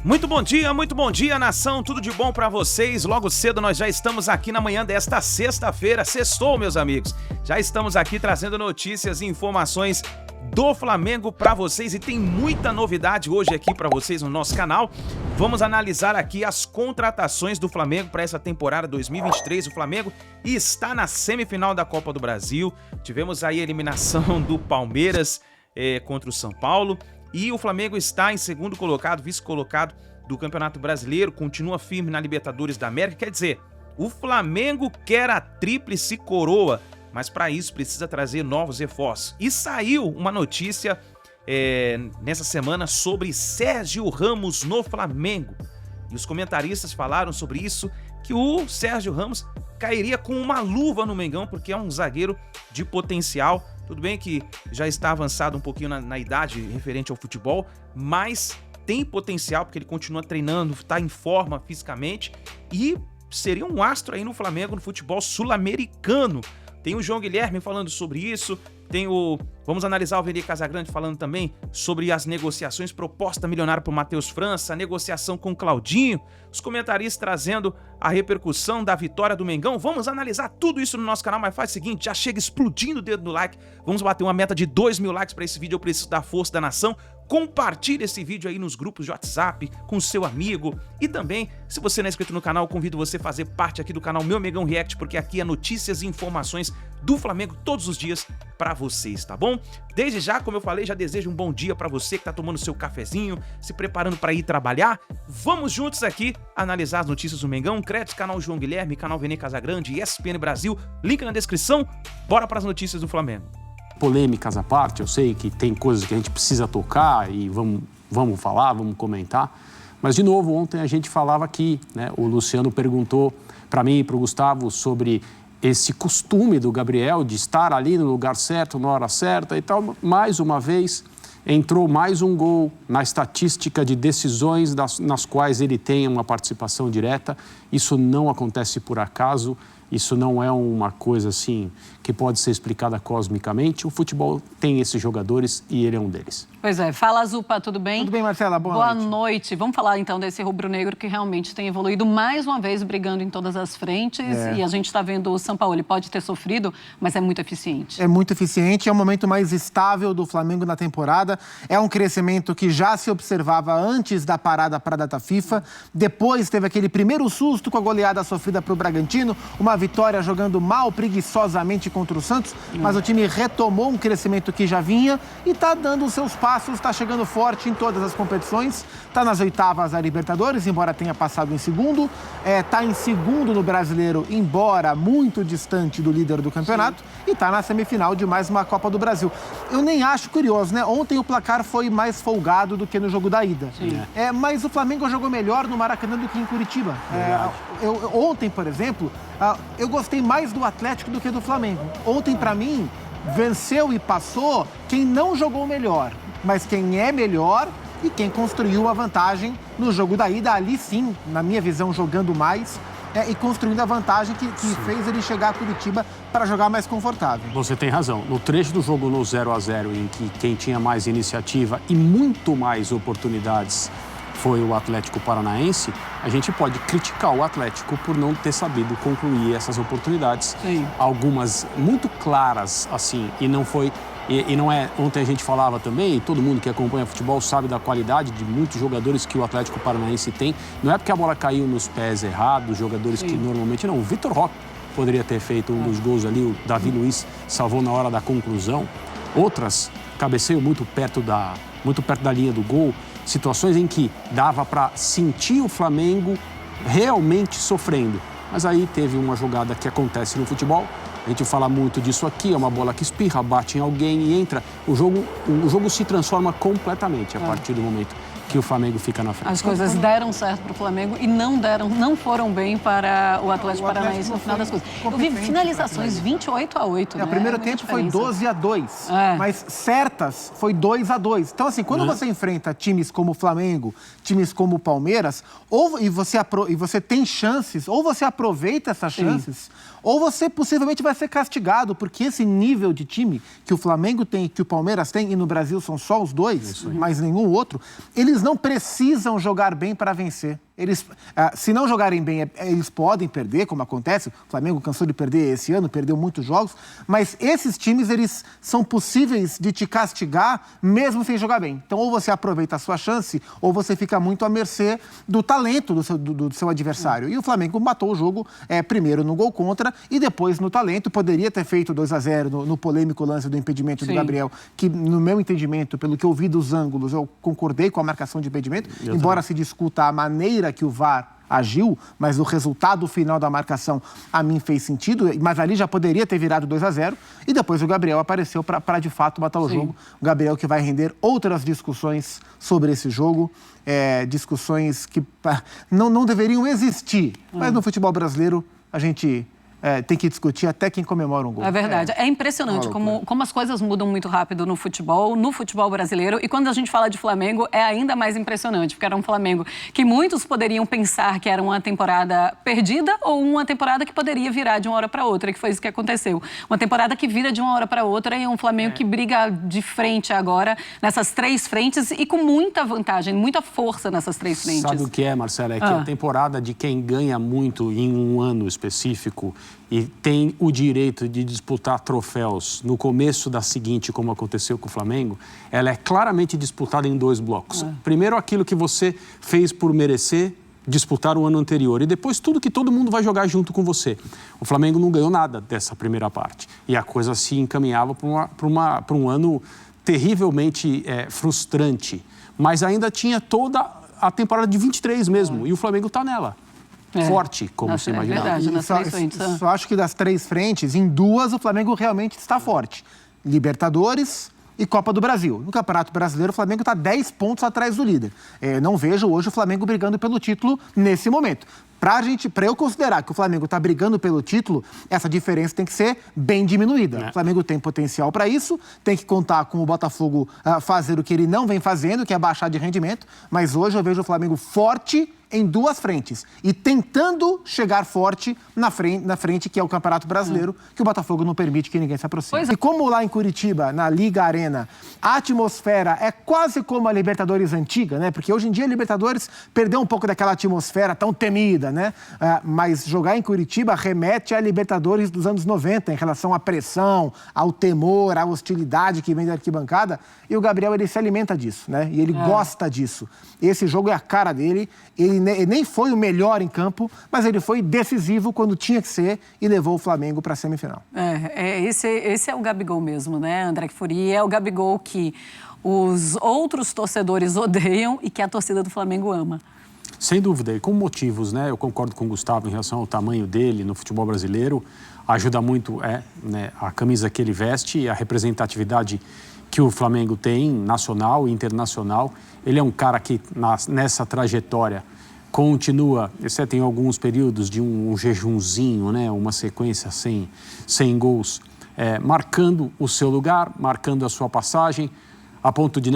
Muito bom dia, nação, tudo de bom pra vocês. Logo cedo nós já estamos aqui na manhã desta sexta-feira, sextou, meus amigos. Já estamos aqui trazendo notícias e informações do Flamengo pra vocês e tem muita novidade hoje aqui pra vocês no nosso canal. Vamos analisar aqui as contratações do Flamengo para essa temporada 2023. O Flamengo está na semifinal da Copa do Brasil. Tivemos aí a eliminação do Palmeiras contra o São Paulo. E o Flamengo está em segundo colocado, vice-colocado do Campeonato Brasileiro, continua firme na Libertadores da América. Quer dizer, o Flamengo quer a tríplice coroa, mas para isso precisa trazer novos reforços. E saiu uma notícia nessa semana sobre Sérgio Ramos no Flamengo. E os comentaristas falaram sobre isso, que o Sérgio Ramos cairia com uma luva no Mengão, porque é um zagueiro de potencial. Tudo bem que já está avançado um pouquinho na idade referente ao futebol, mas tem potencial porque ele continua treinando, está em forma fisicamente e seria um astro aí no Flamengo, no futebol sul-americano. Tem o João Guilherme falando sobre isso, vamos analisar o Vene Casagrande falando também sobre as negociações, proposta milionária para o Matheus França, a negociação com o Claudinho, os comentaristas trazendo a repercussão da vitória do Mengão. Vamos analisar tudo isso no nosso canal, mas faz o seguinte, já chega explodindo o dedo no like, vamos bater uma meta de 2.000 likes para esse vídeo, eu preciso da força da nação. Compartilhe esse vídeo aí nos grupos de WhatsApp com o seu amigo e também, se você não é inscrito no canal, eu convido você a fazer parte aqui do canal Meu Mengão React, porque aqui é notícias e informações do Flamengo todos os dias para vocês, tá bom? Desde já, como eu falei, já desejo um bom dia para você que tá tomando seu cafezinho, se preparando para ir trabalhar. Vamos juntos aqui analisar as notícias do Mengão, créditos, canal João Guilherme, canal Vene Casagrande, ESPN Brasil, link na descrição. Bora para as notícias do Flamengo. Polêmicas à parte, eu sei que tem coisas que a gente precisa tocar e vamos falar, vamos comentar. Mas, de novo, ontem a gente falava aqui, né? O Luciano perguntou para mim e para o Gustavo sobre esse costume do Gabriel de estar ali no lugar certo, na hora certa e tal. Mais uma vez, entrou mais um gol na estatística de decisões nas quais ele tem uma participação direta. Isso não acontece por acaso. Isso não é uma coisa assim que pode ser explicada cosmicamente. O futebol tem esses jogadores e ele é um deles. Pois é. Fala, Zupa, tudo bem? Tudo bem, Marcela? Boa noite. Vamos falar então desse rubro-negro que realmente tem evoluído mais uma vez, brigando em todas as frentes. E a gente está vendo o São Paulo, ele pode ter sofrido, mas é muito eficiente. É muito eficiente, é o momento mais estável do Flamengo na temporada. É um crescimento que já se observava antes da parada para a data FIFA. Depois teve aquele primeiro susto com a goleada sofrida para o Bragantino, uma vitória jogando mal, preguiçosamente contra o Santos, mas o time retomou um crescimento que já vinha e está dando os seus passos, está chegando forte em todas as competições, está nas oitavas da Libertadores, embora tenha passado em segundo, está em segundo no Brasileiro, embora muito distante do líder do campeonato, e está na semifinal de mais uma Copa do Brasil. Eu nem acho curioso, né? Ontem o placar foi mais folgado do que no jogo da ida. Mas o Flamengo jogou melhor no Maracanã do que em Curitiba. Ontem, por exemplo, eu gostei mais do Atlético do que do Flamengo. Ontem, para mim, venceu e passou quem não jogou melhor, mas quem é melhor e quem construiu a vantagem no jogo da ida. Ali sim, na minha visão, jogando mais e construindo a vantagem que fez ele chegar a Curitiba para jogar mais confortável. Você tem razão. No trecho do jogo no 0-0, em que quem tinha mais iniciativa e muito mais oportunidades foi o Atlético Paranaense, a gente pode criticar o Atlético por não ter sabido concluir essas oportunidades. Sim. Algumas muito claras, assim, e não foi... E não é... Ontem a gente falava também, e todo mundo que acompanha futebol sabe da qualidade de muitos jogadores que o Atlético Paranaense tem. Não é porque a bola caiu nos pés errados, jogadores que normalmente não. O Vitor Roque poderia ter feito um dos gols ali, o Davi Luiz salvou na hora da conclusão. Outras, cabeceio muito perto da linha do gol. Situações em que dava para sentir o Flamengo realmente sofrendo. Mas aí teve uma jogada que acontece no futebol. A gente fala muito disso aqui, é uma bola que espirra, bate em alguém e entra. O jogo se transforma completamente a partir do momento que o Flamengo fica na frente. As coisas deram certo para o Flamengo e não foram bem para o Atlético Paranaense no final das coisas. Eu vi finalizações 28-8, né? O primeiro tempo foi 12-2, mas certas foi 2-2. Então, assim, quando você enfrenta times como o Flamengo, times como o Palmeiras, e você tem chances, ou você aproveita essas chances, ou você possivelmente vai ser castigado, porque esse nível de time que o Flamengo tem e que o Palmeiras tem, e no Brasil são só os dois, mas nenhum outro, eles times não precisam jogar bem para vencer. Eles, se não jogarem bem, eles podem perder, como acontece. O Flamengo cansou de perder esse ano, perdeu muitos jogos. Mas esses times, eles são possíveis de te castigar mesmo sem jogar bem. Então, ou você aproveita a sua chance, ou você fica muito à mercê do talento do seu adversário. E o Flamengo matou o jogo primeiro no gol contra e depois no talento. Poderia ter feito 2-0 no polêmico lance do impedimento do Gabriel, que, no meu entendimento, pelo que eu vi dos ângulos, eu concordei com a marcação de impedimento, embora se discuta a maneira que o VAR agiu, mas o resultado final da marcação a mim fez sentido, mas ali já poderia ter virado 2-0 e depois o Gabriel apareceu para de fato matar o jogo. O Gabriel que vai render outras discussões sobre esse jogo, discussões que não deveriam existir, mas no futebol brasileiro a gente tem que discutir até quem comemora um gol. É verdade. É impressionante como as coisas mudam muito rápido no futebol brasileiro. E quando a gente fala de Flamengo, é ainda mais impressionante, porque era um Flamengo que muitos poderiam pensar que era uma temporada perdida ou uma temporada que poderia virar de uma hora para outra, que foi isso que aconteceu. Uma temporada que vira de uma hora para outra e é um Flamengo que briga de frente agora nessas três frentes e com muita vantagem, muita força nessas três frentes. Sabe o que é, Marcela? É que a temporada de quem ganha muito em um ano específico e tem o direito de disputar troféus no começo da seguinte, como aconteceu com o Flamengo, ela é claramente disputada em 2 blocos. Primeiro, aquilo que você fez por merecer disputar o ano anterior e depois tudo que todo mundo vai jogar junto com você. O Flamengo não ganhou nada dessa primeira parte e a coisa se encaminhava para um ano terrivelmente frustrante, mas ainda tinha toda a temporada de 23 mesmo e o Flamengo está nela. Forte, como você imaginava. É verdade, só acho que das 3 frentes, em 2 o Flamengo realmente está forte. Libertadores e Copa do Brasil. No Campeonato Brasileiro, o Flamengo está 10 pontos atrás do líder. Não vejo hoje o Flamengo brigando pelo título nesse momento. Para eu considerar que o Flamengo está brigando pelo título, essa diferença tem que ser bem diminuída. O Flamengo tem potencial para isso, tem que contar com o Botafogo fazer o que ele não vem fazendo, que é baixar de rendimento, mas hoje eu vejo o Flamengo forte em 2 frentes e tentando chegar forte na frente que é o Campeonato Brasileiro, que o Botafogo não permite que ninguém se aproxime. E como lá em Curitiba, na Liga Arena, a atmosfera é quase como a Libertadores antiga, né? Porque hoje em dia a Libertadores perdeu um pouco daquela atmosfera tão temida, né? Mas jogar em Curitiba remete à Libertadores dos anos 90 em relação à pressão, ao temor, à hostilidade que vem da arquibancada. E o Gabriel, ele se alimenta disso, né? E ele gosta disso. Esse jogo é a cara dele. Ele nem foi o melhor em campo, mas ele foi decisivo quando tinha que ser e levou o Flamengo para a semifinal. Esse é o Gabigol mesmo, né, André Kfouri? É o Gabigol que os outros torcedores odeiam e que a torcida do Flamengo ama. Sem dúvida, e com motivos, né? Eu concordo com o Gustavo em relação ao tamanho dele no futebol brasileiro. Ajuda muito a camisa que ele veste e a representatividade que o Flamengo tem, nacional e internacional. Ele é um cara que, nessa trajetória, continua, exceto em alguns períodos de um jejunzinho, né? Uma sequência sem gols, marcando o seu lugar, marcando a sua passagem, a ponto de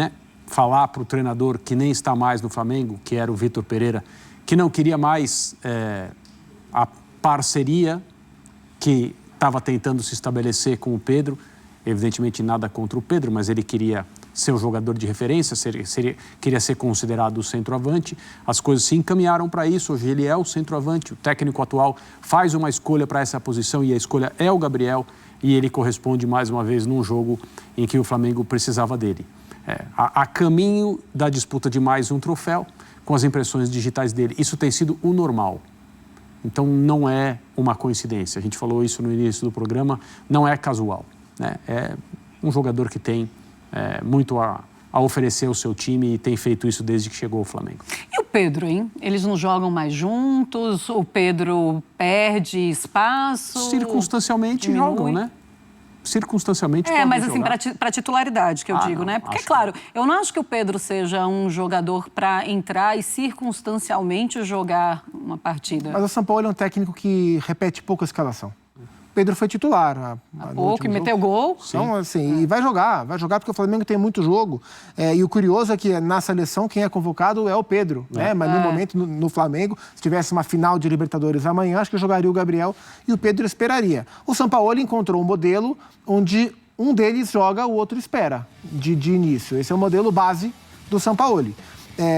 falar para o treinador que nem está mais no Flamengo, que era o Vitor Pereira, que não queria mais a parceria que estava tentando se estabelecer com o Pedro. Evidentemente nada contra o Pedro, mas ele queria ser um jogador de referência, queria ser considerado o centroavante. As coisas se encaminharam para isso, hoje ele é o centroavante, o técnico atual faz uma escolha para essa posição e a escolha é o Gabriel e ele corresponde mais uma vez num jogo em que o Flamengo precisava dele. A caminho da disputa de mais um troféu com as impressões digitais dele, isso tem sido o normal. Então não é uma coincidência, a gente falou isso no início do programa, não é casual. É um jogador que tem muito a oferecer ao seu time e tem feito isso desde que chegou ao Flamengo. E o Pedro, hein? Eles não jogam mais juntos? O Pedro perde espaço? Circunstancialmente jogam, né? Circunstancialmente pode mas jogar. assim, para titularidade que eu digo, né? Porque, claro, eu não acho que o Pedro seja um jogador para entrar e circunstancialmente jogar uma partida. Mas o São Paulo é um técnico que repete pouco a escalação. Pedro foi titular. Há pouco, e meteu gol. Então, assim, e vai jogar porque o Flamengo tem muito jogo. E o curioso é que na seleção quem é convocado é o Pedro, né? Mas no momento, no Flamengo, se tivesse uma final de Libertadores amanhã, acho que jogaria o Gabriel e o Pedro esperaria. O Sampaoli encontrou um modelo onde um deles joga, o outro espera, de início. Esse é o modelo base do Sampaoli.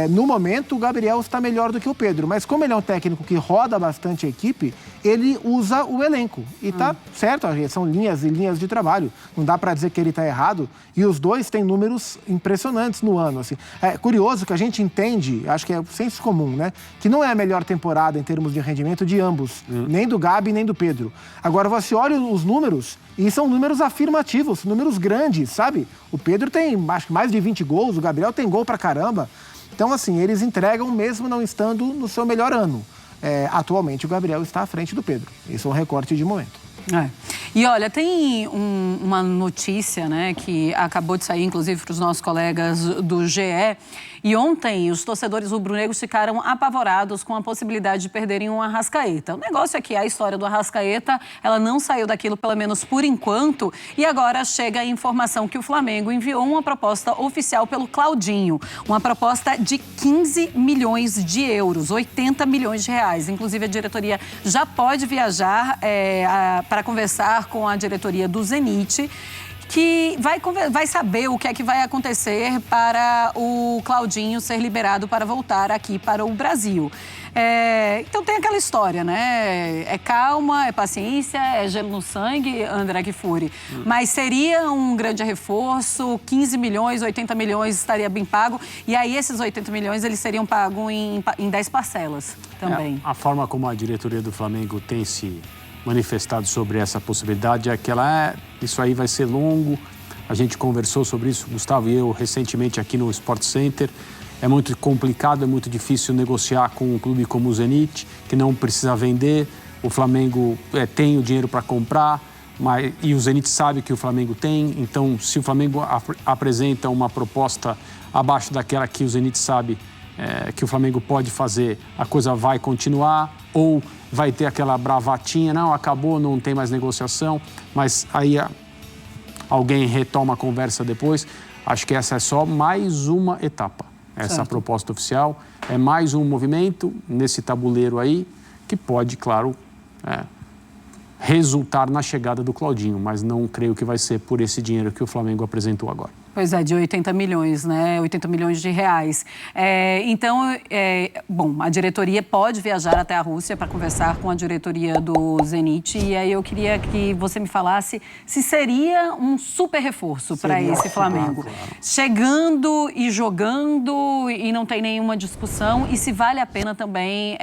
no momento, o Gabriel está melhor do que o Pedro. Mas como ele é um técnico que roda bastante a equipe, ele usa o elenco. E tá certo, são linhas e linhas de trabalho. Não dá para dizer que ele está errado. E os dois têm números impressionantes no ano. Assim. É curioso que a gente entende, acho que é senso comum, né? Que não é a melhor temporada em termos de rendimento de ambos. Nem do Gabi, nem do Pedro. Agora, você olha os números, e são números afirmativos, números grandes, sabe? O Pedro tem, acho que mais de 20 gols, o Gabriel tem gol pra caramba. Então, assim, eles entregam mesmo não estando no seu melhor ano. Atualmente, o Gabriel está à frente do Pedro. Esse é um recorte de momento. E olha, tem uma notícia, né, que acabou de sair, inclusive, para os nossos colegas do GE. E ontem, os torcedores rubro-negros ficaram apavorados com a possibilidade de perderem um Arrascaeta. O negócio é que a história do Arrascaeta, ela não saiu daquilo, pelo menos por enquanto. E agora chega a informação que o Flamengo enviou uma proposta oficial pelo Claudinho. Uma proposta de 15 milhões de euros, 80 milhões de reais. Inclusive, a diretoria já pode viajar para conversar com a diretoria do Zenit, que vai saber o que é que vai acontecer para o Claudinho ser liberado para voltar aqui para o Brasil. Então tem aquela história, né? É calma, é paciência, é gelo no sangue, André Kfouri. Mas seria um grande reforço, 15 milhões, 80 milhões estaria bem pago. E aí esses 80 milhões eles seriam pagos em 10 parcelas também. A forma como a diretoria do Flamengo tem se manifestado sobre essa possibilidade é que isso aí vai ser longo. A gente conversou sobre isso, Gustavo e eu, recentemente aqui no Sport Center. É muito complicado, é muito difícil negociar com um clube como o Zenit, que não precisa vender. O Flamengo tem o dinheiro para comprar, e o Zenit sabe que o Flamengo tem. Então, se o Flamengo apresenta uma proposta abaixo daquela que o Zenit sabe que o Flamengo pode fazer, a coisa vai continuar, ou vai ter aquela bravatinha, não, acabou, não tem mais negociação, mas aí alguém retoma a conversa depois. Acho que essa é só mais uma etapa. Essa proposta oficial é mais um movimento nesse tabuleiro aí que pode, claro, resultar na chegada do Claudinho, mas não creio que vai ser por esse dinheiro que o Flamengo apresentou agora. Pois é, de 80 milhões, né? 80 milhões de reais. Bom, a diretoria pode viajar até a Rússia para conversar com a diretoria do Zenit. E aí eu queria que você me falasse se seria um super reforço para esse Flamengo. Claro. Chegando e jogando e não tem nenhuma discussão. E se vale a pena também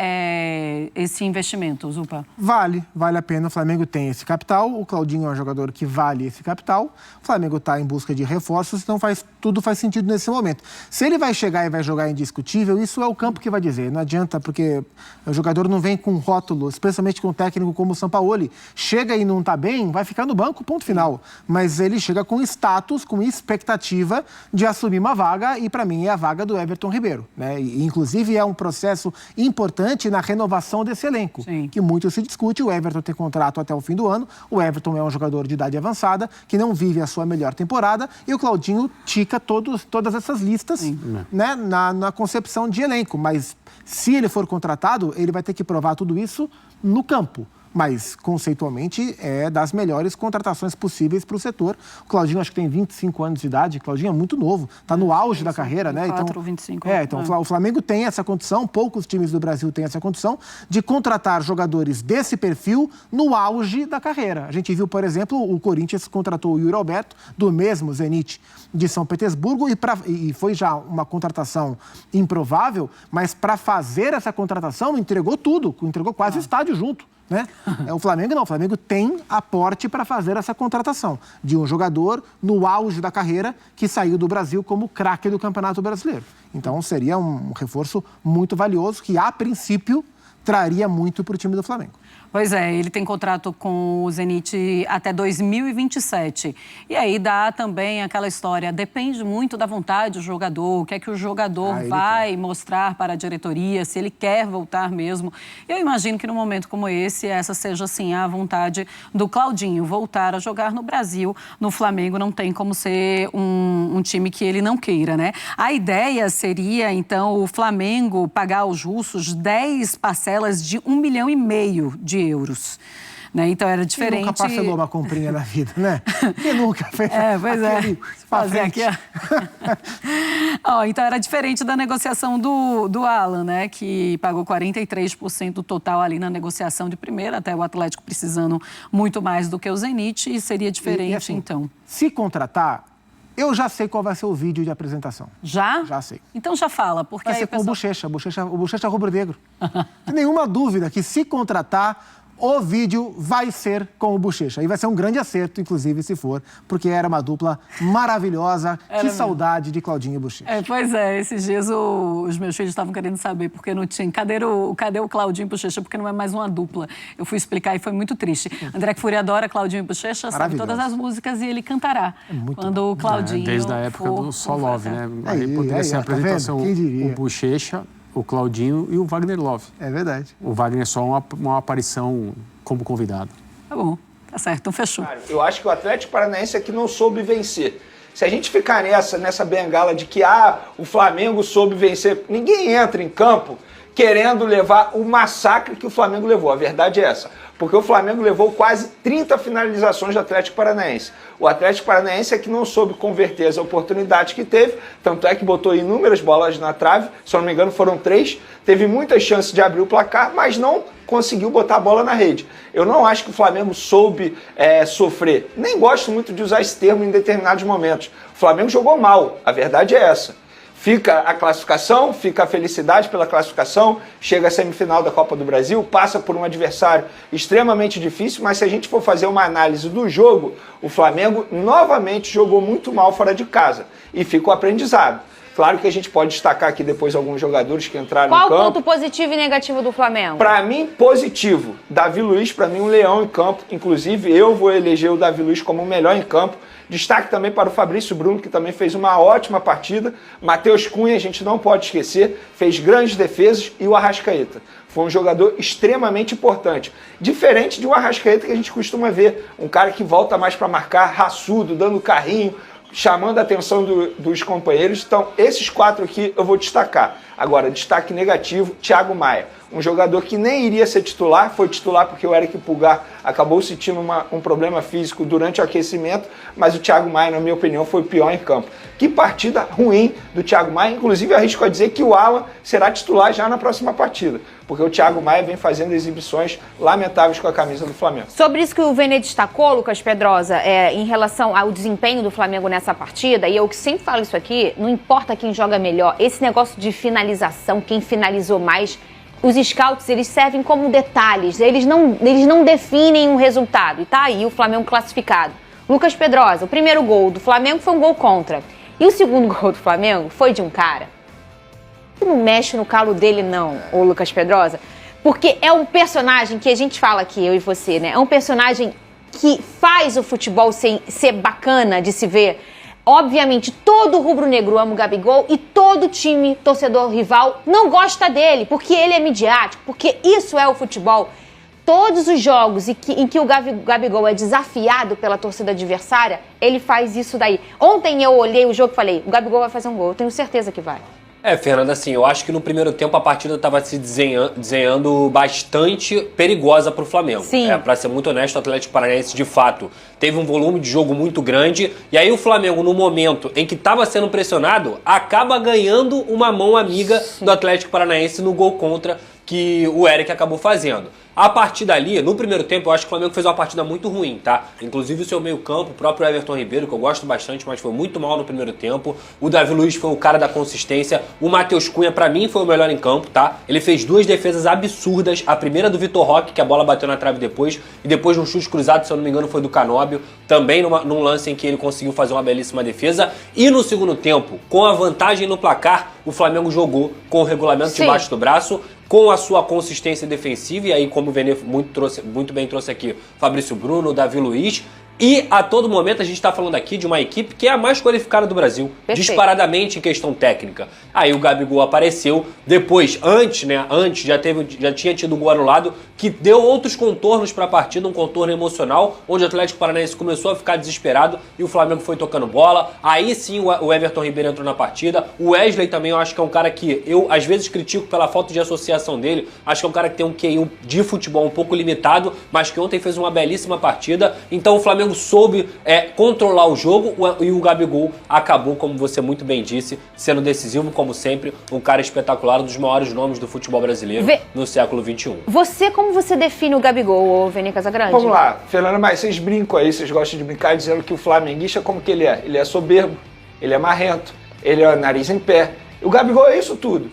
esse investimento, Zupa? Vale a pena. O Flamengo tem esse capital. O Claudinho é um jogador que vale esse capital. O Flamengo está em busca de reforços. Então tudo faz sentido nesse momento. Se ele vai chegar e vai jogar indiscutível, isso é o campo que vai dizer. Não adianta, porque o jogador não vem com rótulo, especialmente com um técnico como o Sampaoli. Chega e não está bem, vai ficar no banco, ponto final. Mas ele chega com status, com expectativa de assumir uma vaga, e para mim é a vaga do Everton Ribeiro, né? E, inclusive é um processo importante na renovação desse elenco, que muito se discute. O Everton tem contrato até o fim do ano, o Everton é um jogador de idade avançada, que não vive a sua melhor temporada, e o Claudinho tica todas essas listas, né, na concepção de elenco. Mas se ele for contratado, ele vai ter que provar tudo isso no campo. Mas, conceitualmente, é das melhores contratações possíveis para o setor. O Claudinho, acho que tem 25 anos de idade. O Claudinho é muito novo, está no auge da carreira, né? 24 ou 25. Então o Flamengo tem essa condição, poucos times do Brasil têm essa condição, de contratar jogadores desse perfil no auge da carreira. A gente viu, por exemplo, o Corinthians contratou o Yuri Alberto, do mesmo Zenit de São Petersburgo, e foi já uma contratação improvável, mas para fazer essa contratação entregou tudo, entregou quase o estádio junto. Né? O Flamengo não, o Flamengo tem aporte para fazer essa contratação de um jogador no auge da carreira que saiu do Brasil como craque do Campeonato Brasileiro. Então seria um reforço muito valioso que, a princípio, traria muito para o time do Flamengo. Pois é, ele tem contrato com o Zenit até 2027. E aí dá também aquela história, depende muito da vontade do jogador, o que é que o jogador vai mostrar para a diretoria, se ele quer voltar mesmo. Eu imagino que num momento como esse, essa seja, assim, a vontade do Claudinho, voltar a jogar no Brasil. No Flamengo não tem como ser um time que ele não queira, né? A ideia seria, então, o Flamengo pagar aos russos 10 parcelas de 1,5 milhão de euros. Né? Então era diferente. Quem nunca parcelou uma comprinha na vida, né? Quem nunca fez? Pois é. Fazer aqui. Então era diferente da negociação do Alan, né? Que pagou 43% do total ali na negociação de primeira, até o Atlético precisando muito mais do que o Zenit, e seria diferente, assim, então. Se contratar, eu já sei qual vai ser o vídeo de apresentação. Já? Já sei. Então já fala, porque Vai aí ser com o pessoal... Bochecha rubro-negro. Não tem nenhuma dúvida que, se contratar, o vídeo vai ser com o Bochecha. E vai ser um grande acerto, inclusive, se for, porque era uma dupla maravilhosa. Que mesmo. Saudade de Claudinho e Bochecha. Pois é, esses dias os meus filhos estavam querendo saber porque não tinha. Cadê o Claudinho e Bochecha? Porque não é mais uma dupla. Eu fui explicar e foi muito triste. André Kfouri adora Claudinho e Bochecha, sabe todas as músicas e ele cantará. Quando o Claudinho. Desde a época do Só Love, né? Aí poderia ser a apresentação o Bochecha, o Claudinho e o Wagner Love. É verdade. O Wagner é só uma aparição como convidado. Tá bom, tá certo, então fechou. Eu acho que o Atlético Paranaense é que não soube vencer. Se a gente ficar nessa bengala de que o Flamengo soube vencer, ninguém entra em campo querendo levar o massacre que o Flamengo levou. A verdade é essa. Porque o Flamengo levou quase 30 finalizações do Atlético Paranaense. O Atlético Paranaense é que não soube converter as oportunidades que teve, tanto é que botou inúmeras bolas na trave, se eu não me engano foram 3, teve muitas chances de abrir o placar, mas não conseguiu botar a bola na rede. Eu não acho que o Flamengo soube sofrer. Nem gosto muito de usar esse termo em determinados momentos. O Flamengo jogou mal, a verdade é essa. Fica a classificação, fica a felicidade pela classificação, chega à semifinal da Copa do Brasil, passa por um adversário extremamente difícil, mas se a gente for fazer uma análise do jogo, o Flamengo novamente jogou muito mal fora de casa e fica o aprendizado. Claro que a gente pode destacar aqui depois alguns jogadores que entraram no campo. Qual o ponto positivo e negativo do Flamengo? Para mim, positivo. Davi Luiz, para mim, um leão em campo. Inclusive, eu vou eleger o Davi Luiz como o melhor em campo. Destaque também para o Fabrício Bruno, que também fez uma ótima partida. Matheus Cunha, a gente não pode esquecer, fez grandes defesas. E o Arrascaeta. Foi um jogador extremamente importante. Diferente de um Arrascaeta que a gente costuma ver. Um cara que volta mais para marcar, raçudo, dando carrinho, chamando a atenção dos companheiros. Então, esses 4 aqui eu vou destacar. Agora, destaque negativo, Thiago Maia. Um jogador que nem iria ser titular, foi titular porque o Eric Pulgar acabou sentindo um problema físico durante o aquecimento, mas o Thiago Maia, na minha opinião, foi o pior em campo. Que partida ruim do Thiago Maia, inclusive eu arrisco a dizer que o Alan será titular já na próxima partida, porque o Thiago Maia vem fazendo exibições lamentáveis com a camisa do Flamengo. Sobre isso que o Vene destacou, Lucas Pedrosa, em relação ao desempenho do Flamengo nessa partida, e eu que sempre falo isso aqui, não importa quem joga melhor, esse negócio de finalização, quem finalizou mais, os scouts, eles servem como detalhes, eles não definem um resultado. E tá aí o Flamengo classificado. Lucas Pedrosa, o primeiro gol do Flamengo foi um gol contra. E o segundo gol do Flamengo foi de um cara que não mexe no calo dele não, o Lucas Pedrosa. Porque é um personagem que a gente fala aqui, eu e você, né? É um personagem que faz o futebol ser bacana de se ver. Obviamente, todo rubro-negro ama o Gabigol e todo time torcedor rival não gosta dele, porque ele é midiático, porque isso é o futebol. Todos os jogos em que o Gabigol é desafiado pela torcida adversária, ele faz isso daí. Ontem eu olhei o jogo e falei, o Gabigol vai fazer um gol, eu tenho certeza que vai. Fernanda, assim, eu acho que no primeiro tempo a partida estava se desenhando bastante perigosa para o Flamengo. Sim. Para ser muito honesto, o Atlético Paranaense, de fato, teve um volume de jogo muito grande. E aí o Flamengo, no momento em que estava sendo pressionado, acaba ganhando uma mão amiga do Atlético Paranaense no gol contra que o Eric acabou fazendo. A partir dali, no primeiro tempo, eu acho que o Flamengo fez uma partida muito ruim, tá? Inclusive o seu meio-campo, o próprio Everton Ribeiro, que eu gosto bastante, mas foi muito mal no primeiro tempo. O Davi Luiz foi o cara da consistência. O Matheus Cunha, pra mim, foi o melhor em campo, tá? Ele fez 2 defesas absurdas. A primeira do Vitor Roque, que a bola bateu na trave depois. E depois de um chute cruzado, se eu não me engano, foi do Canóbio. Também num lance em que ele conseguiu fazer uma belíssima defesa. E no segundo tempo, com a vantagem no placar, o Flamengo jogou com o regulamento debaixo do braço, com a sua consistência defensiva, e aí, como o Vene muito bem trouxe aqui, Fabrício Bruno, Davi Luiz, e a todo momento a gente está falando aqui de uma equipe que é a mais qualificada do Brasil, disparadamente em questão técnica. Aí o Gabigol apareceu, depois, antes já tinha tido um gol anulado, que deu outros contornos para a partida, um contorno emocional, onde o Atlético Paranaense começou a ficar desesperado e o Flamengo foi tocando bola. Aí sim o Everton Ribeiro entrou na partida. O Wesley também eu acho que é um cara que eu às vezes critico pela falta de associação dele. Acho que é um cara que tem um QI de futebol um pouco limitado, mas que ontem fez uma belíssima partida. Então o Flamengo Flamengo soube controlar o jogo e o Gabigol acabou, como você muito bem disse, sendo decisivo, como sempre, um cara espetacular, um dos maiores nomes do futebol brasileiro no século XXI. Como você define o Gabigol, Vene Casagrande? Vamos lá, Fernanda, mas vocês brincam aí, vocês gostam de brincar dizendo que o flamenguista, como que ele é? Ele é soberbo, ele é marrento, ele é nariz em pé. O Gabigol é isso tudo.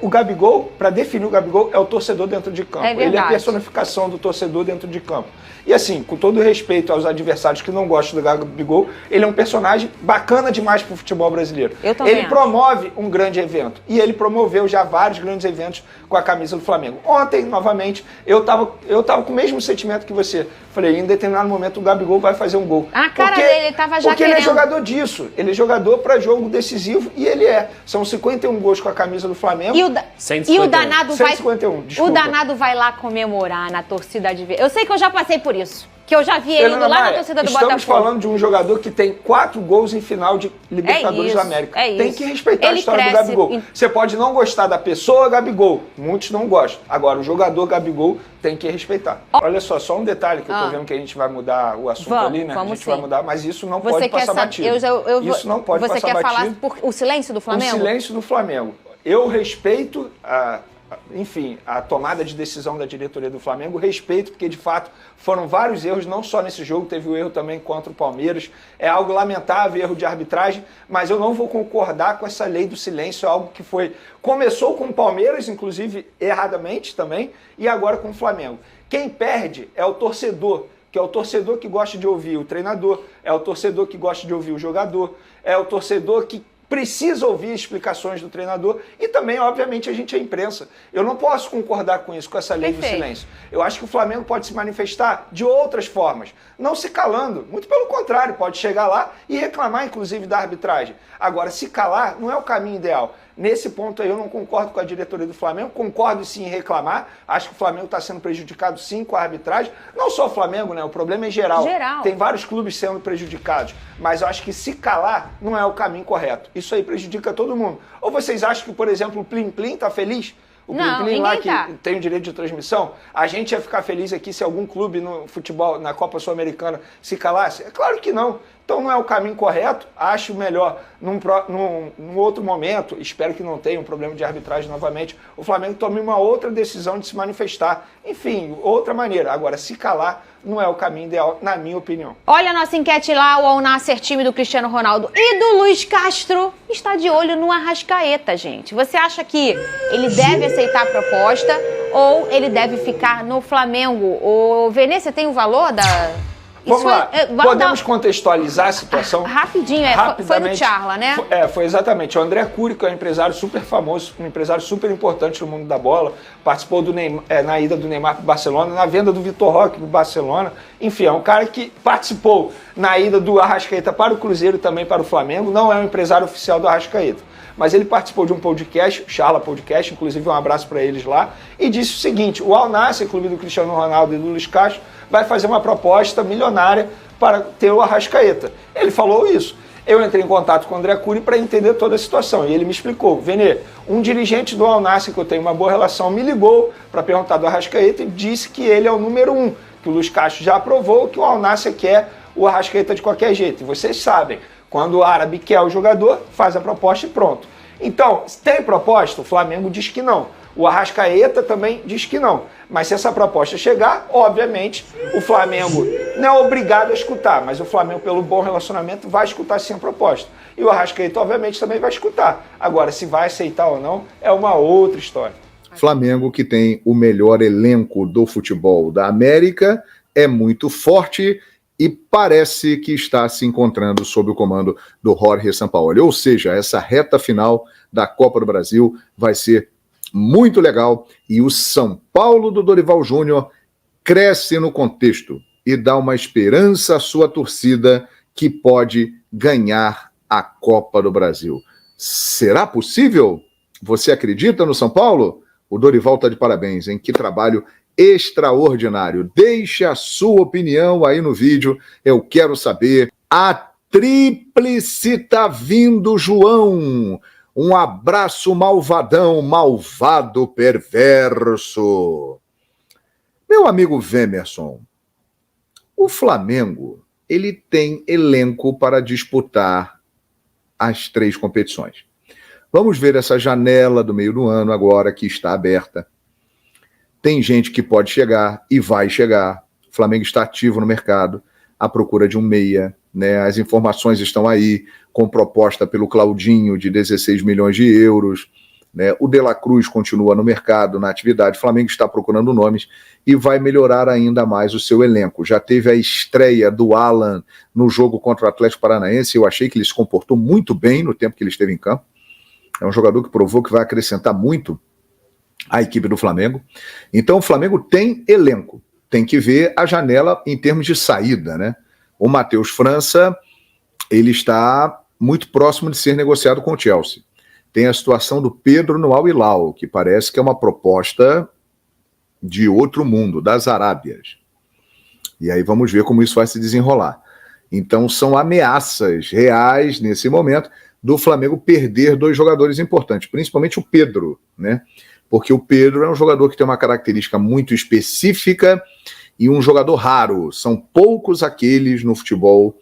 O Gabigol, para definir o Gabigol, é o torcedor dentro de campo. Ele é a personificação do torcedor dentro de campo. E assim, com todo respeito aos adversários que não gostam do Gabigol, ele é um personagem bacana demais pro futebol brasileiro. Ele promove um grande evento. E ele promoveu já vários grandes eventos com a camisa do Flamengo. Ontem, novamente, eu tava com o mesmo sentimento que você. Falei, em determinado momento o Gabigol vai fazer um gol. A cara dele, ele tava já porque ele é jogador disso. Ele é jogador para jogo decisivo e ele é. São 51 gols com a camisa do Flamengo. E o danado 151, desculpa. O danado vai lá comemorar na torcida adversária. Eu sei que eu já passei por isso. Que eu já vi ele indo lá na torcida do Botafogo. Estamos falando de um jogador que tem 4 gols em final de Libertadores da América. Tem que respeitar a história do Gabigol. Você pode não gostar da pessoa Gabigol, muitos não gostam. Agora, o jogador Gabigol tem que respeitar. Olha só um detalhe que eu tô vendo que a gente vai mudar o assunto ali, né? A gente vai mudar, mas isso não pode passar batido. Isso não pode passar batido. Você quer falar por o silêncio do Flamengo? O silêncio do Flamengo. Eu respeito a tomada de decisão da diretoria do Flamengo, respeito, porque de fato foram vários erros, não só nesse jogo, teve o erro também contra o Palmeiras, é algo lamentável, erro de arbitragem, mas eu não vou concordar com essa lei do silêncio, algo que começou com o Palmeiras, inclusive erradamente também, e agora com o Flamengo. Quem perde é o torcedor, que é o torcedor que gosta de ouvir o treinador, é o torcedor que gosta de ouvir o jogador, é o torcedor que precisa ouvir explicações do treinador e também, obviamente, a gente é imprensa. Eu não posso concordar com isso, com essa lei do silêncio. Eu acho que o Flamengo pode se manifestar de outras formas, não se calando, muito pelo contrário, pode chegar lá e reclamar, inclusive, da arbitragem. Agora, se calar não é o caminho ideal. Nesse ponto aí eu não concordo com a diretoria do Flamengo, concordo sim em reclamar, acho que o Flamengo está sendo prejudicado sim com a arbitragem, não só o Flamengo, né? O problema é geral. Tem vários clubes sendo prejudicados, mas eu acho que se calar não é o caminho correto. Isso aí prejudica todo mundo. Ou vocês acham que, por exemplo, o Plim Plim está feliz? O Plim Plim lá que tem o direito de transmissão, a gente ia ficar feliz aqui se algum clube no futebol, na Copa Sul-Americana, se calasse? É claro que não. Então não é o caminho correto, acho melhor num outro momento, espero que não tenha um problema de arbitragem novamente, o Flamengo tome uma outra decisão de se manifestar. Enfim, outra maneira. Agora, se calar não é o caminho ideal, na minha opinião. Olha a nossa enquete lá, o Al Nassr, time do Cristiano Ronaldo e do Luiz Castro, está de olho no Arrascaeta, gente. Você acha que ele deve aceitar a proposta ou ele deve ficar no Flamengo? O Vene, você tem o valor da... Vamos lá, podemos contextualizar a situação? Rapidinho, foi do Charla, né? Foi exatamente. O André Cury, que é um empresário super famoso, um empresário super importante no mundo da bola, participou do na ida do Neymar para o Barcelona, na venda do Vitor Roque para o Barcelona. Enfim, é um cara que participou na ida do Arrascaeta para o Cruzeiro e também para o Flamengo, não é um empresário oficial do Arrascaeta. Mas ele participou de um podcast, o Charla Podcast, inclusive um abraço para eles lá, e disse o seguinte: o Al Nassr, clube do Cristiano Ronaldo e do Luiz Castro, vai fazer uma proposta milionária para ter o Arrascaeta. Ele falou isso. Eu entrei em contato com o André Cury para entender toda a situação, e ele me explicou: Vene, um dirigente do Al Nassr, que eu tenho uma boa relação, me ligou para perguntar do Arrascaeta e disse que ele é o número 1, que o Luiz Castro já aprovou, que o Al Nassr quer o Arrascaeta de qualquer jeito. E vocês sabem, quando o árabe quer o jogador, faz a proposta e pronto. Então, tem proposta? O Flamengo diz que não. O Arrascaeta também diz que não. Mas se essa proposta chegar, obviamente, o Flamengo não é obrigado a escutar, mas o Flamengo, pelo bom relacionamento, vai escutar sim a proposta. E o Arrascaeta, obviamente, também vai escutar. Agora, se vai aceitar ou não, é uma outra história. Flamengo, que tem o melhor elenco do futebol da América, é muito forte e parece que está se encontrando sob o comando do Jorge Sampaoli. Ou seja, essa reta final da Copa do Brasil vai ser muito legal e o São Paulo do Dorival Júnior cresce no contexto e dá uma esperança à sua torcida que pode ganhar a Copa do Brasil. Será possível? Você acredita no São Paulo? O Dorival está de parabéns, hein? Que trabalho extraordinário. Deixe a sua opinião aí no vídeo, eu quero saber. A tríplice tá vindo, João. Um abraço, malvadão, malvado perverso. Meu amigo Vemerson, O Flamengo, ele tem elenco para disputar as 3 competições. Vamos ver essa janela do meio do ano agora que está aberta. Tem gente que pode chegar e vai chegar. O Flamengo está ativo no mercado, à procura de um meia, né? As informações estão aí, com proposta pelo Claudinho de 16 milhões de euros. Né? O De La Cruz continua no mercado, na atividade. O Flamengo está procurando nomes e vai melhorar ainda mais o seu elenco. Já teve a estreia do Alan no jogo contra o Atlético Paranaense. Eu achei que ele se comportou muito bem no tempo que ele esteve em campo. É um jogador que provou que vai acrescentar muito à equipe do Flamengo. Então o Flamengo tem elenco. Tem que ver a janela em termos de saída, né? O Matheus França, ele está muito próximo de ser negociado com o Chelsea. Tem a situação do Pedro no Al Hilal, que parece que é uma proposta de outro mundo, das Arábias. E aí vamos ver como isso vai se desenrolar. Então são ameaças reais nesse momento do Flamengo perder 2 jogadores importantes, principalmente o Pedro, né? Porque o Pedro é um jogador que tem uma característica muito específica e um jogador raro. São poucos aqueles no futebol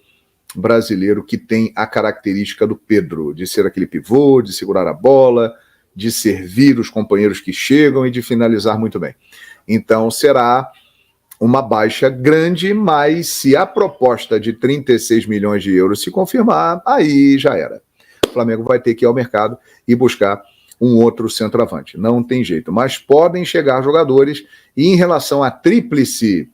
brasileiro que tem a característica do Pedro, de ser aquele pivô, de segurar a bola, de servir os companheiros que chegam e de finalizar muito bem. Então será uma baixa grande, mas se a proposta de 36 milhões de euros se confirmar, aí já era. O Flamengo vai ter que ir ao mercado e buscar um outro centroavante. Não tem jeito, mas podem chegar jogadores e em relação à tríplice,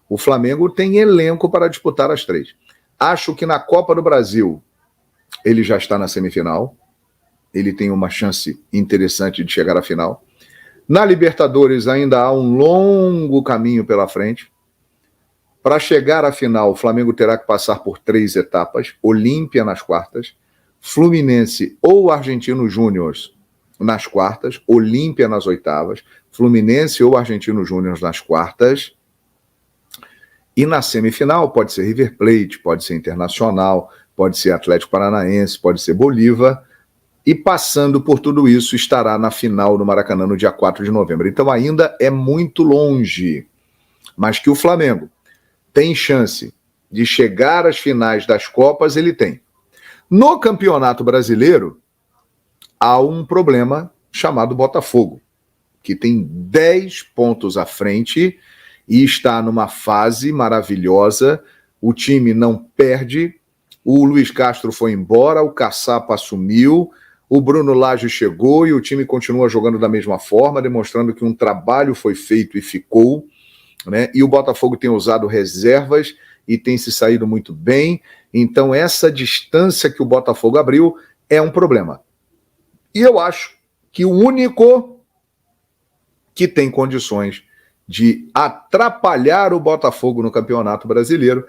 o Flamengo tem elenco para disputar as 3. Acho que na Copa do Brasil ele já está na semifinal, ele tem uma chance interessante de chegar à final. Na Libertadores ainda há um longo caminho pela frente. Para chegar à final, o Flamengo terá que passar por 3 etapas, Olímpia nas quartas, Fluminense ou Argentino Júnior nas quartas, Olímpia nas oitavas, Fluminense ou Argentino Júnior nas quartas. E na semifinal pode ser River Plate, pode ser Internacional, pode ser Atlético Paranaense, pode ser Bolívar. E passando por tudo isso, estará na final do Maracanã no dia 4 de novembro. Então ainda é muito longe, mas que o Flamengo tem chance de chegar às finais das Copas, ele tem. No Campeonato Brasileiro, há um problema chamado Botafogo, que tem 10 pontos à frente e está numa fase maravilhosa. O time não perde, o Luiz Castro foi embora, o Caçapa assumiu, o Bruno Lage chegou e o time continua jogando da mesma forma, demonstrando que um trabalho foi feito e ficou, né? E o Botafogo tem usado reservas e tem se saído muito bem. Então essa distância que o Botafogo abriu é um problema. E eu acho que o único que tem condições de atrapalhar o Botafogo no Campeonato Brasileiro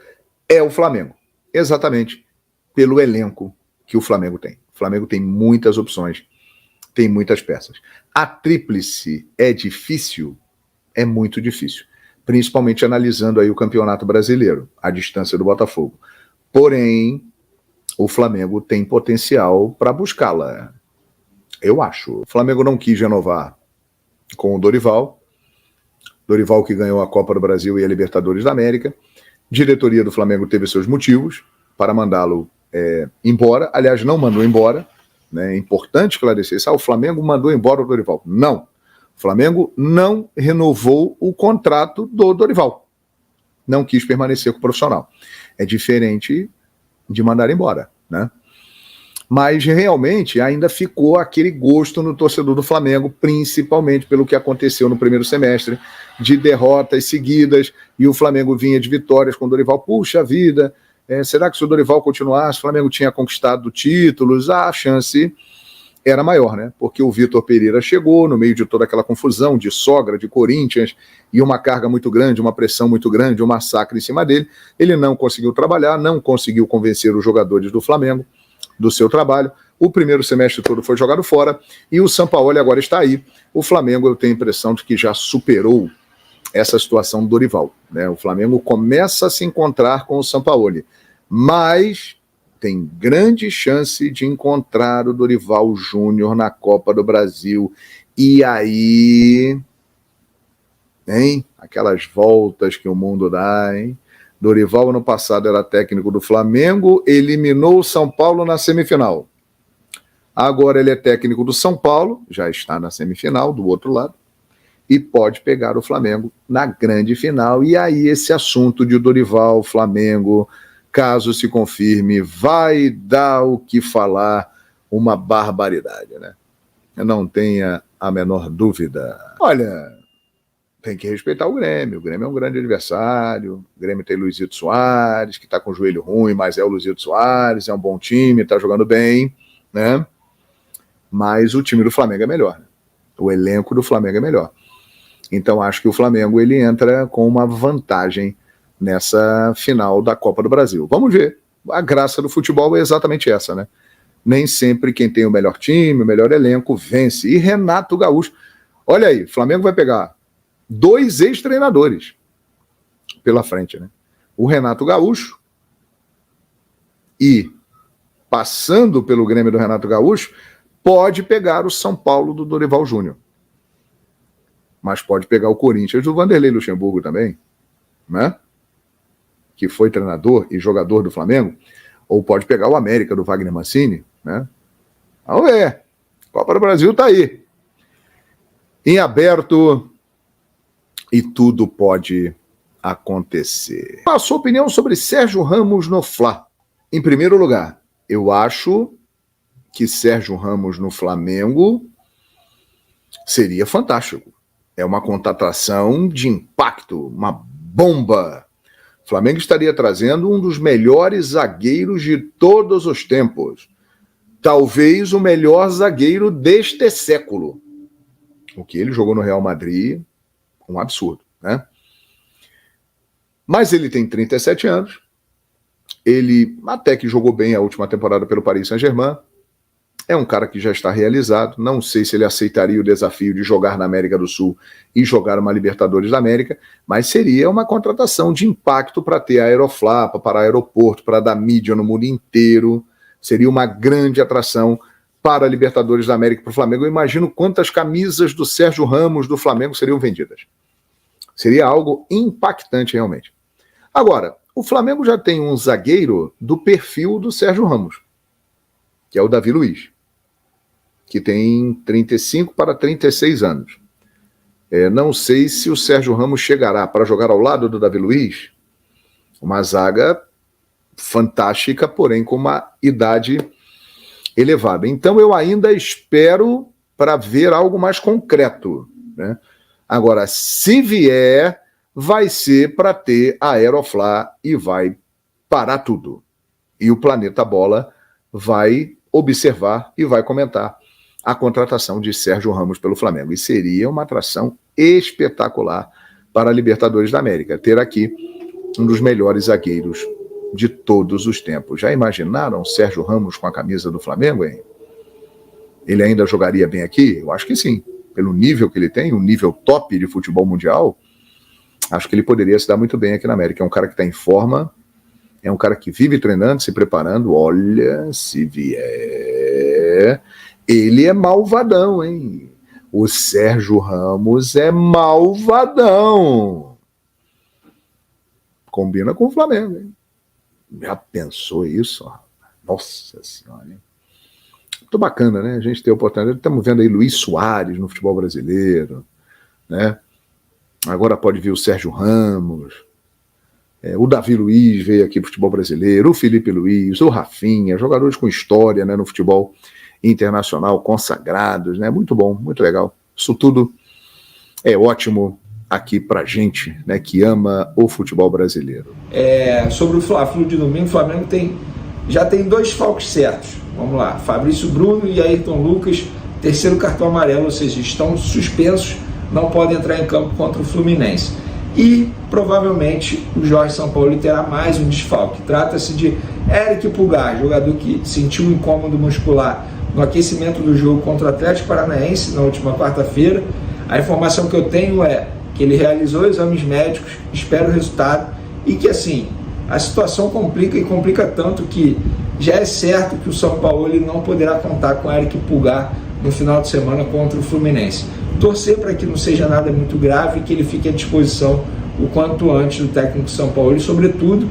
é o Flamengo. Exatamente pelo elenco que o Flamengo tem. O Flamengo tem muitas opções, tem muitas peças. A tríplice é difícil? É muito difícil. Principalmente analisando aí o Campeonato Brasileiro, a distância do Botafogo. Porém, o Flamengo tem potencial para buscá-la. Eu acho. O Flamengo não quis renovar com o Dorival. Dorival que ganhou a Copa do Brasil e a Libertadores da América. Diretoria do Flamengo teve seus motivos para mandá-lo embora. Aliás, não mandou embora. Né? É importante esclarecer isso. O Flamengo mandou embora o Dorival. Não. O Flamengo não renovou o contrato do Dorival. Não quis permanecer com o profissional. É diferente de mandar embora, né? Mas realmente ainda ficou aquele gosto no torcedor do Flamengo, principalmente pelo que aconteceu no primeiro semestre, de derrotas seguidas, e o Flamengo vinha de vitórias com o Dorival. Puxa vida, será que se o Dorival continuasse, o Flamengo tinha conquistado títulos? A chance era maior, né? Porque o Vitor Pereira chegou no meio de toda aquela confusão de sogra, de Corinthians, e uma carga muito grande, uma pressão muito grande, um massacre em cima dele. Ele não conseguiu trabalhar, não conseguiu convencer os jogadores do Flamengo do seu trabalho. O primeiro semestre todo foi jogado fora e o Sampaoli agora está aí. O Flamengo, eu tenho a impressão de que já superou essa situação do Dorival, né? O Flamengo começa a se encontrar com o Sampaoli, mas tem grande chance de encontrar o Dorival Júnior na Copa do Brasil. E aí, hein? Aquelas voltas que o mundo dá, hein? Dorival, ano passado, era técnico do Flamengo, eliminou o São Paulo na semifinal. Agora ele é técnico do São Paulo, já está na semifinal, do outro lado, e pode pegar o Flamengo na grande final. E aí esse assunto de Dorival, Flamengo, caso se confirme, vai dar o que falar, uma barbaridade, né? Eu não tenha a menor dúvida. Olha, tem que respeitar o Grêmio é um grande adversário, o Grêmio tem Luizito Soares, que está com o joelho ruim, mas é o Luizito Soares, é um bom time, está jogando bem, né? Mas o time do Flamengo é melhor, né? O elenco do Flamengo é melhor. Então acho que o Flamengo ele entra com uma vantagem nessa final da Copa do Brasil. Vamos ver. A graça do futebol é exatamente essa, né? Nem sempre quem tem o melhor time, o melhor elenco vence. E Renato Gaúcho, olha aí, o Flamengo vai pegar 2 ex-treinadores pela frente, né? O Renato Gaúcho e, passando pelo Grêmio do Renato Gaúcho, pode pegar o São Paulo do Dorival Júnior. Mas pode pegar o Corinthians do Vanderlei Luxemburgo também, né? Que foi treinador e jogador do Flamengo. Ou pode pegar o América do Wagner Mancini, né? Vamos ver. Copa do Brasil tá aí. Em aberto e tudo pode acontecer. A sua opinião sobre Sérgio Ramos no Fla? Em primeiro lugar, eu acho que Sérgio Ramos no Flamengo seria fantástico. É uma contratação de impacto, uma bomba. O Flamengo estaria trazendo um dos melhores zagueiros de todos os tempos. Talvez o melhor zagueiro deste século. O que ele jogou no Real Madrid, um absurdo, né? Mas ele tem 37 anos. Ele até que jogou bem a última temporada pelo Paris Saint-Germain. É um cara que já está realizado. Não sei se ele aceitaria o desafio de jogar na América do Sul e jogar uma Libertadores da América, mas seria uma contratação de impacto para ter Aeroflá, para parar aeroporto, para dar mídia no mundo inteiro. Seria uma grande atração para a Libertadores da América para o Flamengo. Eu imagino quantas camisas do Sérgio Ramos do Flamengo seriam vendidas. Seria algo impactante realmente. Agora, o Flamengo já tem um zagueiro do perfil do Sérgio Ramos, que é o Davi Luiz, que tem 35 para 36 anos. Não sei se o Sérgio Ramos chegará para jogar ao lado do Davi Luiz, uma zaga fantástica, porém com uma idade elevada. Então eu ainda espero para ver algo mais concreto, né? Agora, se vier, vai ser para ter a Aeroflá e vai parar tudo. E o Planeta Bola vai observar e vai comentar a contratação de Sérgio Ramos pelo Flamengo. E seria uma atração espetacular para a Libertadores da América, ter aqui um dos melhores zagueiros de todos os tempos. Já imaginaram Sérgio Ramos com a camisa do Flamengo, hein? Ele ainda jogaria bem aqui? Eu acho que sim. Pelo nível que ele tem, um nível top de futebol mundial, acho que ele poderia se dar muito bem aqui na América. É um cara que está em forma, é um cara que vive treinando, se preparando. Olha, se vier, ele é malvadão, hein? O Sérgio Ramos é malvadão. Combina com o Flamengo, hein? Já pensou isso? Nossa Senhora, hein? Muito bacana, né? A gente tem a oportunidade. Estamos vendo aí Luiz Soares no futebol brasileiro, né? Agora pode vir o Sérgio Ramos, o Davi Luiz veio aqui para o futebol brasileiro, o Felipe Luiz, o Rafinha, jogadores com história, né, no futebol internacional, consagrados, né? Muito bom, muito legal. Isso tudo é ótimo aqui pra gente, né, que ama o futebol brasileiro. Sobre o Fla-Flu de domingo, o Flamengo já tem 2 falcos certos. Vamos lá, Fabrício Bruno e Ayrton Lucas, terceiro cartão amarelo, ou seja, estão suspensos, não podem entrar em campo contra o Fluminense. E provavelmente o Jorge Sampaoli terá mais um desfalque. Trata-se de Eric Pulgar, jogador que sentiu um incômodo muscular no aquecimento do jogo contra o Atlético Paranaense na última quarta-feira. A informação que eu tenho é que ele realizou exames médicos, espera o resultado, e que assim, a situação complica tanto que já é certo que o Sampaoli não poderá contar com Eric Pulgar no final de semana contra o Fluminense. Torcer para que não seja nada muito grave e que ele fique à disposição o quanto antes do técnico São Paulo, e sobretudo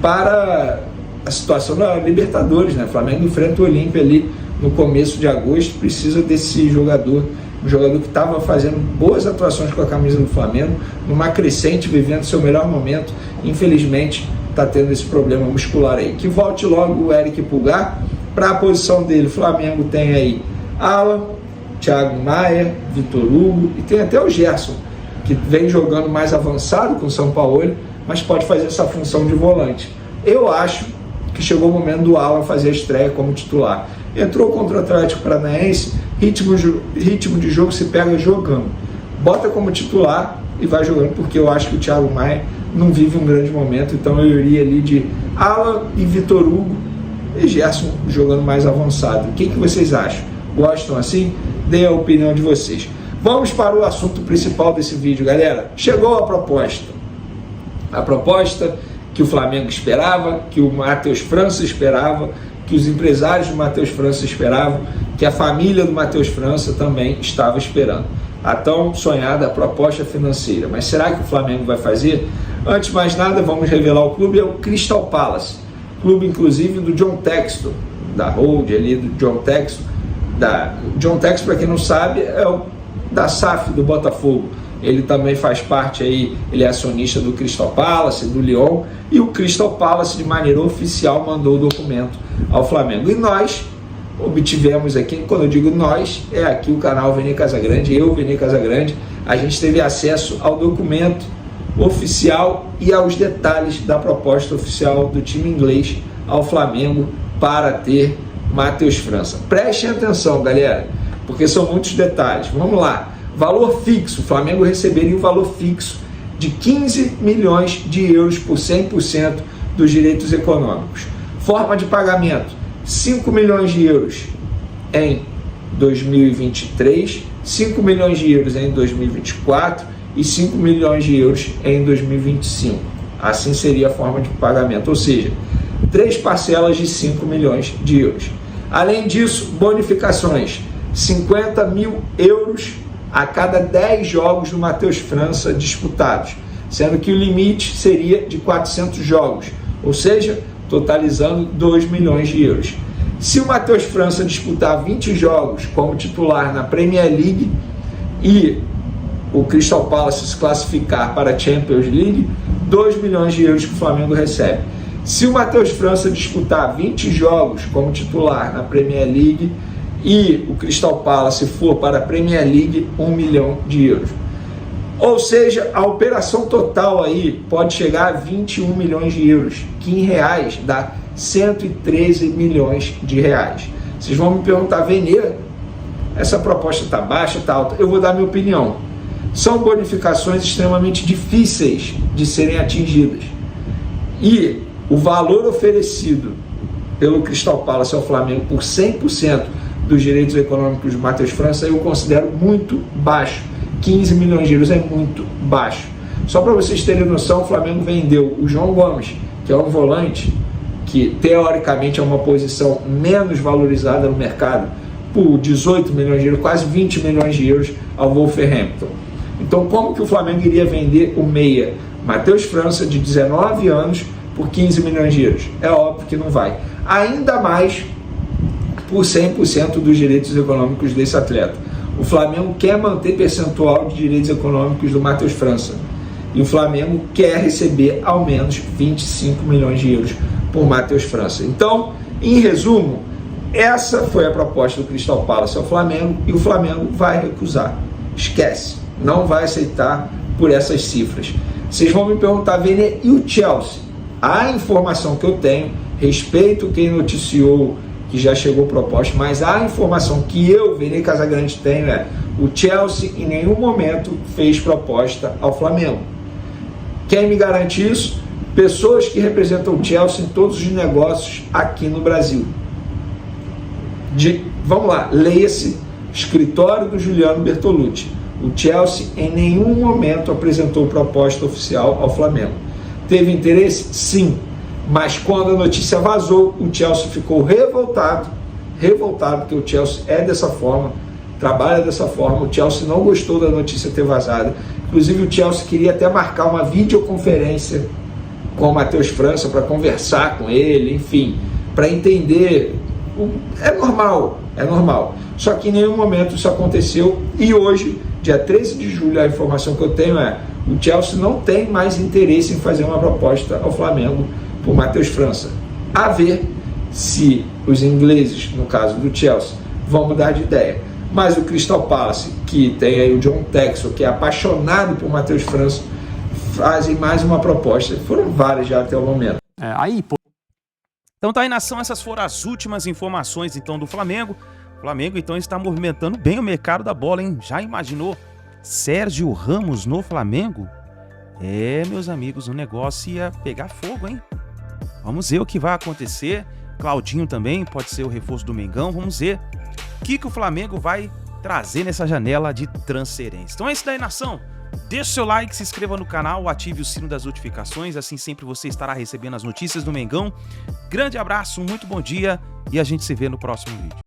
para a situação da Libertadores, né? O Flamengo enfrenta o Olímpia ali no começo de agosto, precisa desse jogador, um jogador que estava fazendo boas atuações com a camisa do Flamengo, numa crescente, vivendo seu melhor momento, infelizmente está tendo esse problema muscular aí. Que volte logo o Eric Pulgar para a posição dele. O Flamengo tem aí Alan, Thiago Maia, Vitor Hugo e tem até o Gerson, que vem jogando mais avançado com o São Paulo, mas pode fazer essa função de volante. Eu acho que chegou o momento do Alan fazer a estreia como titular. Entrou contra o Atlético Paranaense, ritmo de jogo se pega jogando. Bota como titular e vai jogando, porque eu acho que o Thiago Maia não vive um grande momento, então eu iria ali de Alan e Vitor Hugo e Gerson jogando mais avançado. O que vocês acham? Gostam assim? Deem a opinião de vocês. Vamos para o assunto principal desse vídeo, galera. Chegou a proposta. A proposta que o Flamengo esperava, que o Matheus França esperava, que os empresários do Matheus França esperavam, que a família do Matheus França também estava esperando. A tão sonhada proposta financeira. Mas será que o Flamengo vai fazer? Antes de mais nada, vamos revelar o clube. É o Crystal Palace. Clube, inclusive, do John Textor, da Hold ali, do John Textor. John Textor, para quem não sabe, é o da SAF do Botafogo. Ele também faz parte aí, ele é acionista do Crystal Palace, do Lyon, e o Crystal Palace, de maneira oficial, mandou o documento ao Flamengo. E nós obtivemos aqui, quando eu digo nós, é aqui o canal Vene Casagrande, eu, Vene Casagrande, a gente teve acesso ao documento oficial e aos detalhes da proposta oficial do time inglês ao Flamengo para ter Matheus França. Prestem atenção, galera, porque são muitos detalhes. Vamos lá. Valor fixo, o Flamengo receberia um valor fixo de 15 milhões de euros por 100% dos direitos econômicos. Forma de pagamento, 5 milhões de euros em 2023, 5 milhões de euros em 2024 e 5 milhões de euros em 2025. Assim seria a forma de pagamento, ou seja, 3 parcelas de 5 milhões de euros. Além disso, bonificações, 50 mil euros a cada 10 jogos do Matheus França disputados, sendo que o limite seria de 400 jogos, ou seja, totalizando 2 milhões de euros. Se o Matheus França disputar 20 jogos como titular na Premier League e o Crystal Palace se classificar para a Champions League, 2 milhões de euros que o Flamengo recebe. Se o Matheus França disputar 20 jogos como titular na Premier League e o Crystal Palace for para a Premier League, 1 milhão de euros. Ou seja, a operação total aí pode chegar a 21 milhões de euros, que em reais dá 113 milhões de reais. Vocês vão me perguntar, Vene, essa proposta está baixa, está alta? Eu vou dar minha opinião. São bonificações extremamente difíceis de serem atingidas. E o valor oferecido pelo Crystal Palace ao Flamengo por 100% dos direitos econômicos do Matheus França eu considero muito baixo. 15 milhões de euros é muito baixo. Só para vocês terem noção, o Flamengo vendeu o João Gomes, que é um volante que teoricamente é uma posição menos valorizada no mercado, por 18 milhões de euros, quase 20 milhões de euros ao Wolverhampton. Então, como que o Flamengo iria vender o meia Matheus França, de 19 anos, por 15 milhões de euros? É óbvio que não vai. Ainda mais por 100% dos direitos econômicos desse atleta. O Flamengo quer manter percentual de direitos econômicos do Matheus França. E o Flamengo quer receber ao menos 25 milhões de euros por Matheus França. Então, em resumo, essa foi a proposta do Crystal Palace ao Flamengo e o Flamengo vai recusar. Esquece, não vai aceitar por essas cifras. Vocês vão me perguntar, Vene, e o Chelsea? A informação que eu tenho, respeito quem noticiou que já chegou proposta, mas a informação que eu, Vene Casagrande, tenho é: o Chelsea em nenhum momento fez proposta ao Flamengo. Quem me garante isso? Pessoas que representam o Chelsea em todos os negócios aqui no Brasil. Vamos lá, leia-se escritório do Juliano Bertolucci. O Chelsea em nenhum momento apresentou proposta oficial ao Flamengo. Teve interesse? Sim. Mas quando a notícia vazou, o Chelsea ficou revoltado, porque o Chelsea é dessa forma, trabalha dessa forma. O Chelsea não gostou da notícia ter vazado. Inclusive o Chelsea queria até marcar uma videoconferência com o Matheus França para conversar com ele, enfim, para entender. É normal. Só que em nenhum momento isso aconteceu e hoje, dia 13 de julho, a informação que eu tenho é: o Chelsea não tem mais interesse em fazer uma proposta ao Flamengo por Matheus França. A ver se os ingleses, no caso do Chelsea, vão mudar de ideia. Mas o Crystal Palace, que tem aí o John Texel, que é apaixonado por Matheus França, fazem mais uma proposta. Foram várias já até o momento. Então tá aí, nação, essas foram as últimas informações então do Flamengo. O Flamengo então está movimentando bem o mercado da bola, hein? Já imaginou Sérgio Ramos no Flamengo? Meus amigos, o negócio ia pegar fogo, hein? Vamos ver o que vai acontecer. Claudinho também pode ser o reforço do Mengão. Vamos ver o que o Flamengo vai trazer nessa janela de transferência. Então é isso daí, nação. Deixe o seu like, se inscreva no canal, ative o sino das notificações, assim sempre você estará recebendo as notícias do Mengão. Grande abraço, muito bom dia e a gente se vê no próximo vídeo.